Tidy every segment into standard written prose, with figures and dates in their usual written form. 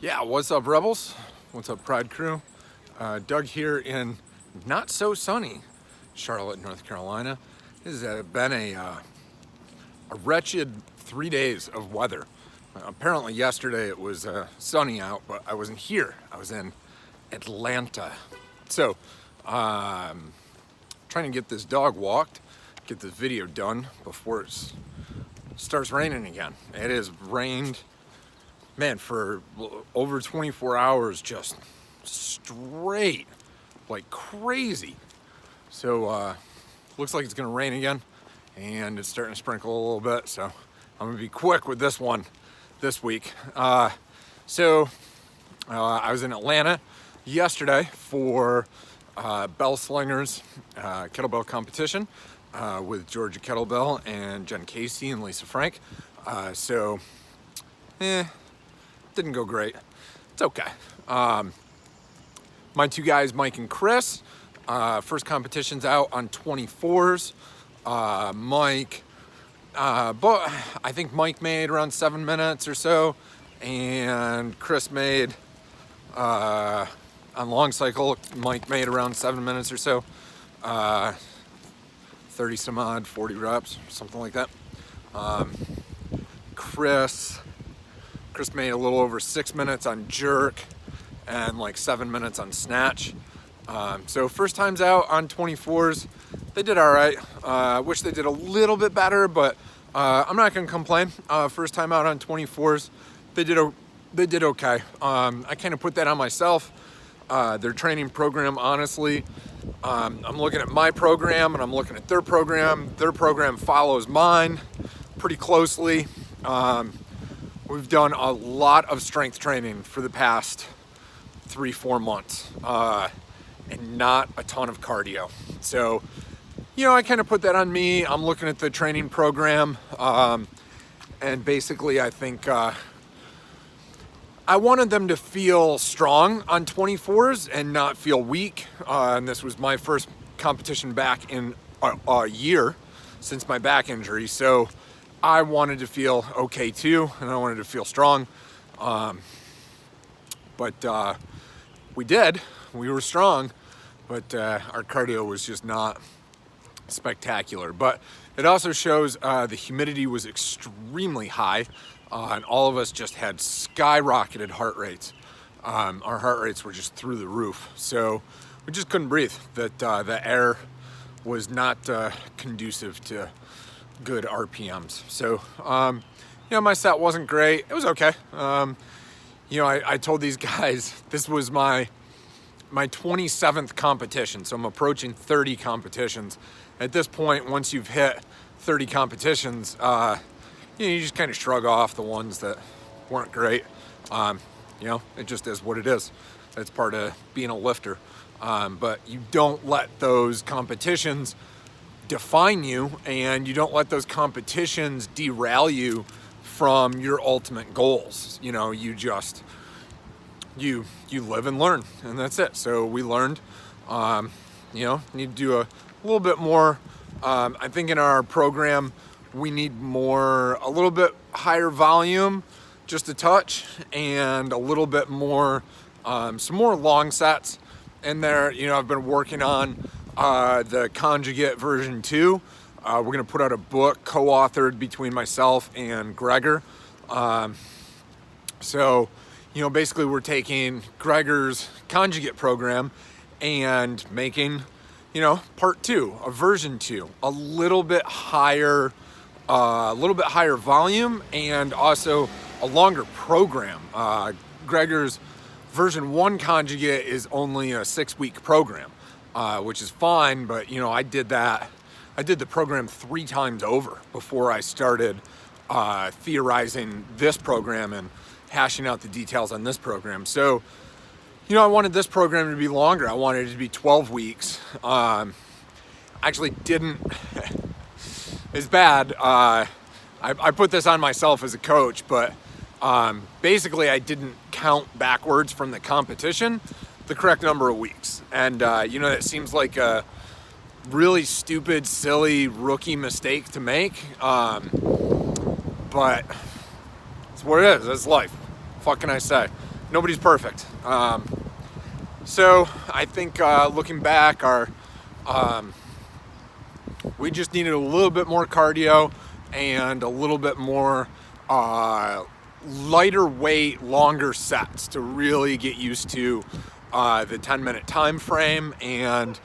Yeah, what's up, Rebels? What's up, Pride Crew? Doug here in not so sunny Charlotte, North Carolina. This has been a wretched 3 days of weather. Apparently yesterday it was sunny out, but I wasn't here. I was in Atlanta. So, trying to get this dog walked, get this video done before it starts raining again. It has rained, man, for over 24 hours, just straight, like crazy. So, looks like it's gonna rain again, and it's starting to sprinkle a little bit, so I'm gonna be quick with this one this week. I was in Atlanta yesterday for Bell Slingers kettlebell competition with Georgia Kettlebell and Jen Casey and Lisa Frank. Didn't go great. It's okay. My two guys, Mike and Chris, first competition's out on 24s. But I think Mike made around 7 minutes or so, and Chris made, on long cycle, Mike made around 7 minutes or so, 30 some odd, 40 reps, something like that. Chris made a little over 6 minutes on jerk and like 7 minutes on snatch. So first time's out on 24s. They did all right. Wish they did a little bit better, but I'm not gonna complain. First time out on 24s, they did okay. I kind of put that on myself. Their training program, honestly, I'm looking at my program and I'm looking at their program. Their program follows mine pretty closely. We've done a lot of strength training for the past 3-4 months, and not a ton of cardio. So, I kind of put that on me. I'm looking at the training program, and basically I think I wanted them to feel strong on 24s and not feel weak. And this was my first competition back in a year since my back injury. So I wanted to feel okay too, and I wanted to feel strong. But we did. We were strong, but our cardio was just not spectacular. But it also shows the humidity was extremely high, and all of us just had skyrocketed heart rates. Our heart rates were just through the roof, so we just couldn't breathe. That the air was not conducive to good RPMs. So, my set wasn't great. It was okay. I told these guys this was my 27th competition, so I'm approaching 30 competitions. At this point, once you've hit 30 competitions, you just kind of shrug off the ones that weren't great. It just is what it is. It's part of being a lifter. But you don't let those competitions define you, and you don't let those competitions derail you from your ultimate goals. You live and learn, and that's it. So we learned, need to do a little bit more. I think in our program, we need a little bit higher volume, just a touch, and a little bit more, some more long sets in there. I've been working on the conjugate version 2. We're going to put out a book co-authored between myself and Gregor. Basically we're taking Gregor's conjugate program and making, part 2, a version 2, a little bit higher volume, and also a longer program. Gregor's version 1 conjugate is only a 6-week program, which is fine, but I did the program 3 times over before I started theorizing this program and hashing out the details on this program. So, I wanted this program to be longer. I wanted it to be 12 weeks. Actually didn't, it's bad. I put this on myself as a coach, but basically I didn't count backwards from the competition the correct number of weeks. And, that seems like a really stupid, silly rookie mistake to make. But it's what it is. It's life. What can I say? nobody's perfect. So I think looking back, we just needed a little bit more cardio and a little bit more lighter weight, longer sets to really get used to the 10-minute time frame, and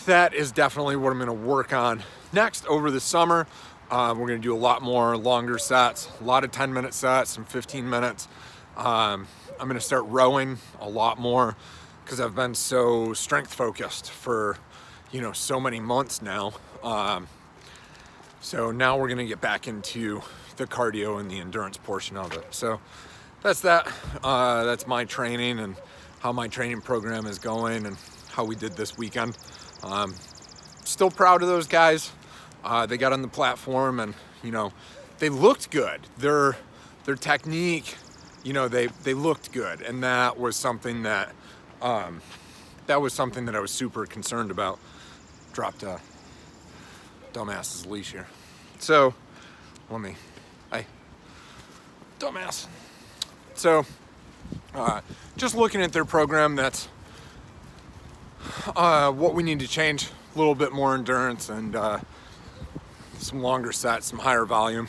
that is definitely what I'm going to work on next over the summer. We're going to do a lot more longer sets, a lot of 10-minute sets, some 15 minutes. I'm going to start rowing a lot more because I've been so strength focused for, so many months now. So now we're going to get back into the cardio and the endurance portion of it. So that's that. That's my training and how my training program is going and how we did this weekend. Still proud of those guys. They got on the platform and, they looked good. Their technique, they looked good. And that was something that I was super concerned about. Dropped a dumbass's leash here. So, hey, dumbass. So, just looking at their program, that's what we need to change. A little bit more endurance and some longer sets, some higher volume.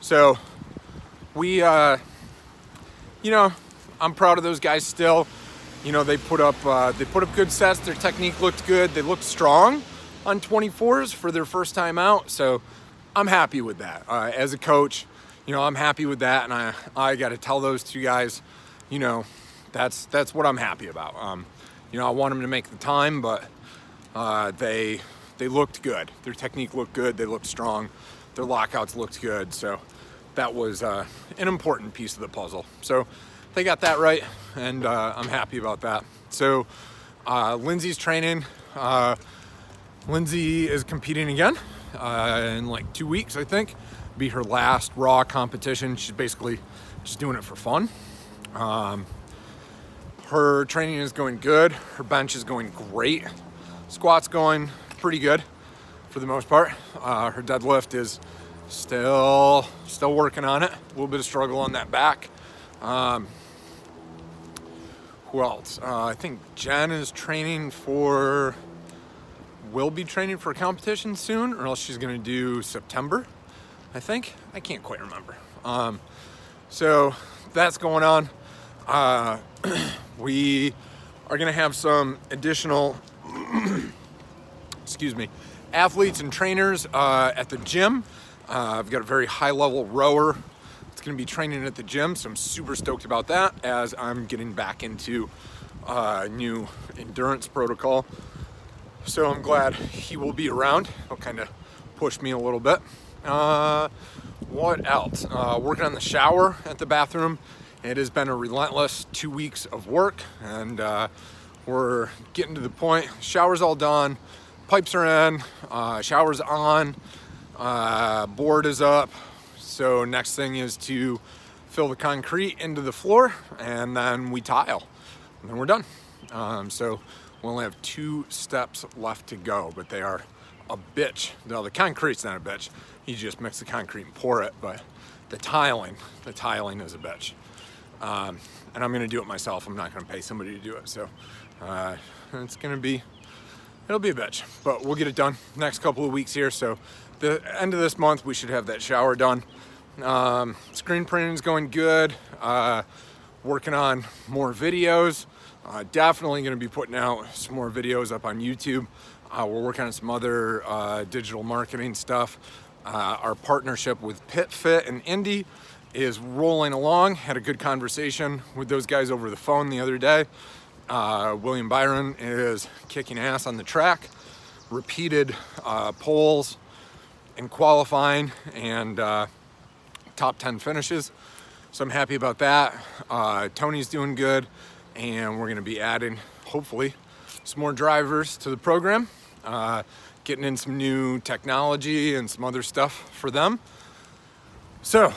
So we, I'm proud of those guys still. They put up good sets. Their technique looked good. They looked strong on 24s for their first time out. So I'm happy with that. As a coach, I'm happy with that. And I got to tell those two guys, that's what I'm happy about. I want them to make the time, but they looked good. Their technique looked good. They looked strong. Their lockouts looked good. So that was an important piece of the puzzle. So they got that right, and I'm happy about that. So Lindsay's training. Lindsay is competing again in like 2 weeks, I think. Be her last raw competition. She's basically just doing it for fun. Her training is going good. Her bench is going great. Squat's going pretty good for the most part. Her deadlift is still working on it. A little bit of struggle on that back. Who else? I think Jen is will be training for a competition soon, or else she's going to do September, I think. I can't quite remember. So that's going on. We are going to have some additional athletes and trainers at the gym. I've got a very high level rower that's going to be training at the gym, so I'm super stoked about that as I'm getting back into new endurance protocol. So I'm glad he will be around. He'll kind of push me a little bit. What else? Working on the shower at the bathroom. It has been a relentless 2 weeks of work, and we're getting to the point. Shower's all done, pipes are in, shower's on, board is up. So next thing is to fill the concrete into the floor, and then we tile, and then we're done. So we only have 2 steps left to go, but they are a bitch. No, the concrete's not a bitch. You just mix the concrete and pour it, but the tiling is a bitch. And I'm gonna do it myself. I'm not gonna pay somebody to do it. So it'll be a bitch, but we'll get it done next couple of weeks here. So the end of this month, we should have that shower done. Screen printing is going good. Working on more videos. Definitely gonna be putting out some more videos up on YouTube. We're working on some other digital marketing stuff. Our partnership with Pit Fit and Indy is rolling along. Had a good conversation with those guys over the phone the other day. William Byron is kicking ass on the track. Repeated poles in qualifying and top 10 finishes. So I'm happy about that. Tony's doing good, and we're gonna be adding, hopefully, some more drivers to the program. Getting in some new technology and some other stuff for them. So, a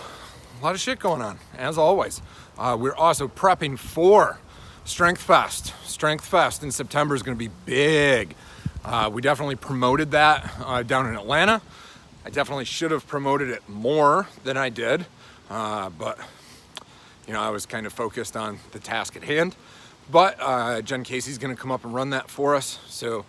lot of shit going on, as always. We're also prepping for Strength Fest. Strength Fest in September is going to be big. We definitely promoted that down in Atlanta. I definitely should have promoted it more than I did. But, you know, I was kind of focused on the task at hand. But Jen Casey's gonna come up and run that for us. So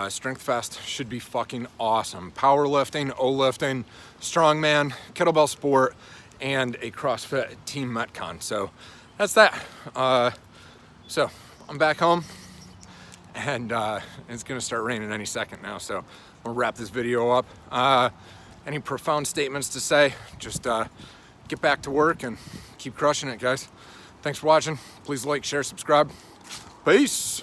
Strength Fest should be fucking awesome. Powerlifting, O-lifting, strongman, kettlebell sport, and a CrossFit team Metcon. So that's that. So I'm back home, and it's gonna start raining any second now. So we'll wrap this video up. Any profound statements to say? Just get back to work and keep crushing it, guys. Thanks for watching. Please like, share, subscribe. Peace.